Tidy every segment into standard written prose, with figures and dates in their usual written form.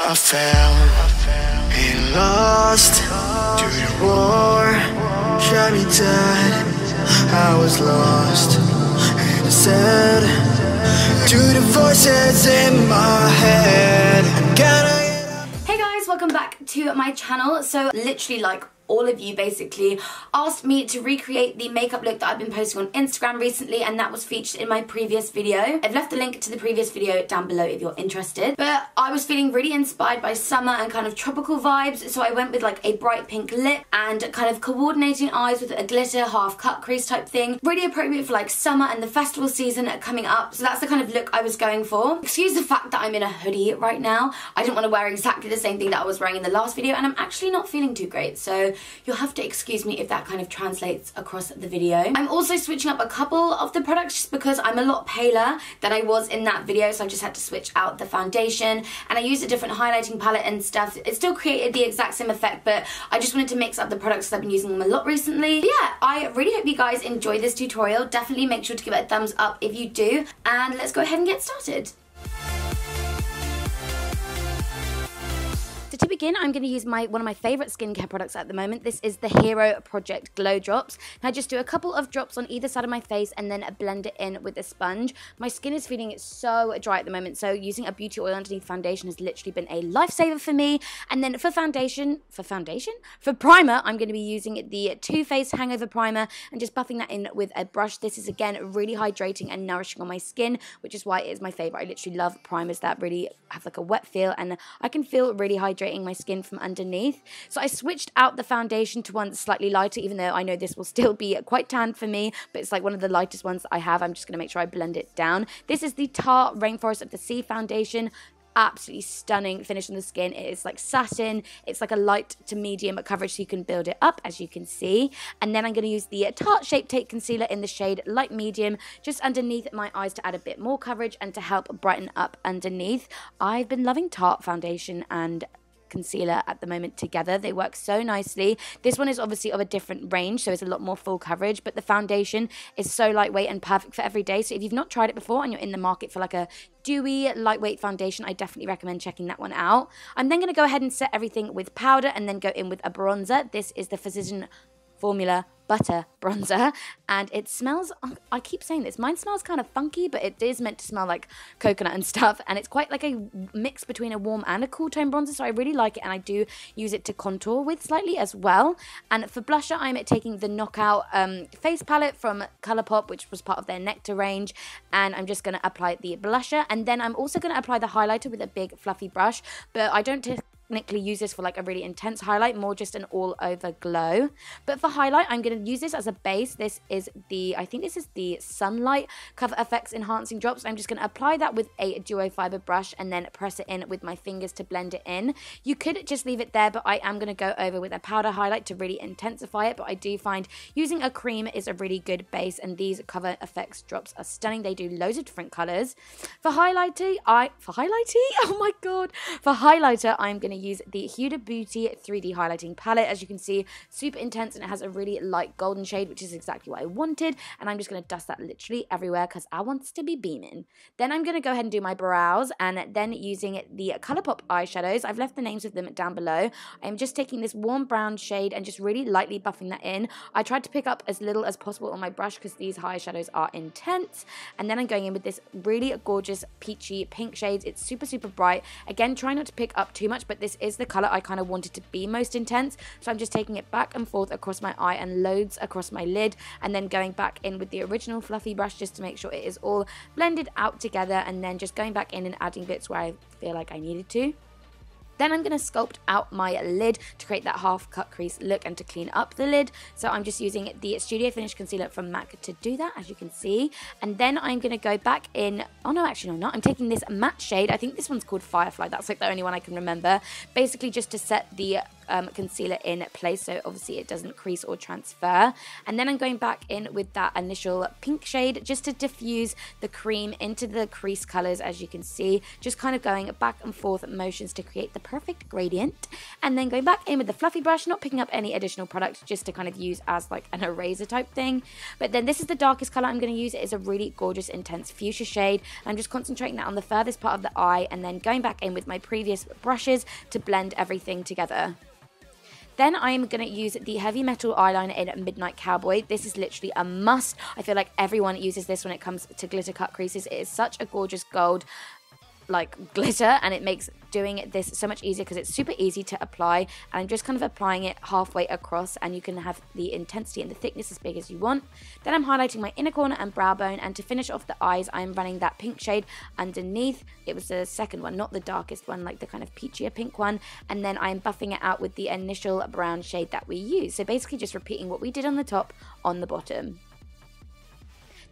I fell and lost to the war, shot me dead. I was lost and I said to the voices in my head, Hey guys, welcome back to my channel. So literally like all of you basically asked me to recreate the makeup look that I've been posting on Instagram recently, and that was featured in my previous video. I've left the link to the previous video down below if you're interested. But I was feeling really inspired by summer and kind of tropical vibes, so I went with like a bright pink lip and kind of coordinating eyes with a glitter half cut crease type thing. Really appropriate for like summer and the festival season coming up, so that's the kind of look I was going for. Excuse the fact that I'm in a hoodie right now. I didn't want to wear exactly the same thing that I was wearing in the last video, and I'm actually not feeling too great, so you'll have to excuse me if that kind of translates across the video. I'm also switching up a couple of the products just because I'm a lot paler than I was in that video, so I just had to switch out the foundation, and I used a different highlighting palette and stuff. It still created the exact same effect, but I just wanted to mix up the products because I've been using them a lot recently. But yeah, I really hope you guys enjoy this tutorial. Definitely make sure to give it a thumbs up if you do, and let's go ahead and get started. So to begin, I'm going to use one of my favourite skincare products at the moment. This is the Hero Project Glow Drops. Now I just do a couple of drops on either side of my face and then blend it in with a sponge. My skin is feeling so dry at the moment, so using a beauty oil underneath foundation has literally been a lifesaver for me. And then for primer, I'm going to be using the Too Faced Hangover Primer and just buffing that in with a brush. This is again really hydrating and nourishing on my skin, which is why it is my favourite. I literally love primers that really have like a wet feel, and I can feel really hydrating my skin from underneath. So I switched out the foundation to one that's slightly lighter, even though I know this will still be quite tan for me, but it's like one of the lightest ones that I have. I'm just going to make sure I blend it down. This is the Tarte Rainforest of the Sea foundation. Absolutely stunning finish on the skin. It is like satin. It's like a light to medium coverage, so you can build it up, as you can see. And then I'm going to use the Tarte Shape Tape Concealer in the shade Light Medium just underneath my eyes to add a bit more coverage and to help brighten up underneath. I've been loving Tarte foundation and concealer at the moment together. They work so nicely. This one is obviously of a different range, so it's a lot more full coverage, but the foundation is so lightweight and perfect for every day. So if you've not tried it before and you're in the market for like a dewy, lightweight foundation, I definitely recommend checking that one out. I'm then going to go ahead and set everything with powder and then go in with a bronzer. This is the Physician Formula Butter Bronzer, and it smells, I keep saying this, mine smells kind of funky, but it is meant to smell like coconut and stuff, and it's quite like a mix between a warm and a cool tone bronzer, so I really like it, and I do use it to contour with slightly as well. And for blusher, I'm taking the Knockout face palette from Colourpop, which was part of their Nectar range, and I'm just going to apply the blusher, and then I'm also going to apply the highlighter with a big fluffy brush, but I don't technically use this for like a really intense highlight, more just an all over glow. But for highlight, I'm going to use this as a base. This is the, I think this is the Sunlight Cover FX Enhancing Drops. I'm just going to apply that with a duo fiber brush and then press it in with my fingers to blend it in. You could just leave it there, but I am going to go over with a powder highlight to really intensify it. But I do find using a cream is a really good base, and these Cover FX drops are stunning. They do loads of different colors. For highlighter, oh my god, for highlighter, I'm going to use the Huda Beauty 3D highlighting palette. As you can see, super intense, and it has a really light golden shade, which is exactly what I wanted, and I'm just going to dust that literally everywhere because I want to be beaming. Then I'm going to go ahead and do my brows, and then using the Colourpop eyeshadows, I've left the names of them down below. I'm just taking this warm brown shade and just really lightly buffing that in. I tried to pick up as little as possible on my brush because these eyeshadows are intense, and then I'm going in with this really gorgeous peachy pink shade. It's super bright. Again, try not to pick up too much, but this is the colour I kind of wanted to be most intense, so I'm just taking it back and forth across my eye and loads across my lid, and then going back in with the original fluffy brush just to make sure it is all blended out together, and then just going back in and adding bits where I feel like I needed to. Then I'm going to sculpt out my lid to create that half cut crease look and to clean up the lid. So I'm just using the Studio Finish Concealer from MAC to do that, as you can see. And then I'm going to go back in, oh no, actually no, not. I'm taking this matte shade. I think this one's called Firefly. That's like the only one I can remember. Basically just to set the concealer in place, so obviously it doesn't crease or transfer. And then I'm going back in with that initial pink shade just to diffuse the cream into the crease colors, as you can see, just kind of going back and forth motions to create the perfect gradient. And then going back in with the fluffy brush, not picking up any additional products, just to kind of use as like an eraser type thing. But then this is the darkest colour I'm going to use. It is a really gorgeous, intense fuchsia shade. I'm just concentrating that on the furthest part of the eye, and then going back in with my previous brushes to blend everything together. Then I'm going to use the Heavy Metal eyeliner in Midnight Cowboy. This is literally a must. I feel like everyone uses this when it comes to glitter cut creases. It is such a gorgeous gold like glitter, and it makes doing this so much easier because it's super easy to apply, and I'm just kind of applying it halfway across, and you can have the intensity and the thickness as big as you want. Then I'm highlighting my inner corner and brow bone, and to finish off the eyes I'm running that pink shade underneath. It was the second one, not the darkest one, like the kind of peachier pink one, and then I'm buffing it out with the initial brown shade that we used. So basically just repeating what we did on the top on the bottom.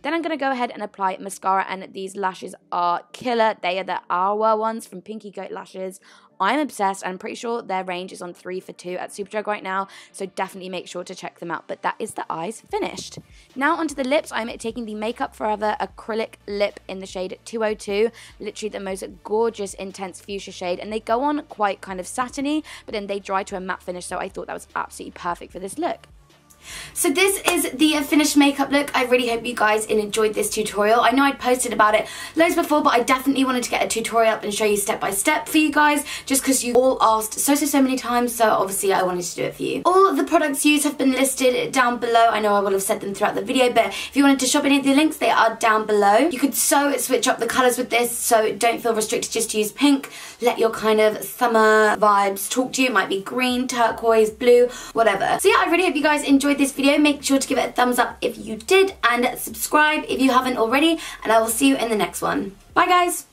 Then I'm going to go ahead and apply mascara, and these lashes are killer. They are the Awa ones from Pinky Goat Lashes. I'm obsessed, and I'm pretty sure their range is on 3 for $2 at Superdrug right now, so definitely make sure to check them out. But that is the eyes finished. Now onto the lips. I'm taking the Makeup Forever acrylic lip in the shade 202, literally the most gorgeous intense fuchsia shade, and they go on quite kind of satiny, but then they dry to a matte finish, so I thought that was absolutely perfect for this look. So this is the finished makeup look. I really hope you guys enjoyed this tutorial. I know I'd posted about it loads before, but I definitely wanted to get a tutorial up and show you step by step for you guys, just because you all asked so many times, so obviously I wanted to do it for you. All of the products used have been listed down below. I know I will have said them throughout the video, but if you wanted to shop any of the links, they are down below. You could so switch up the colours with this, so don't feel restricted just to use pink. Let your kind of summer vibes talk to you. It might be green, turquoise, blue, whatever. So yeah, I really hope you guys enjoyed this video. Make sure to give it a thumbs up if you did, and subscribe if you haven't already, and I will see you in the next one. Bye guys!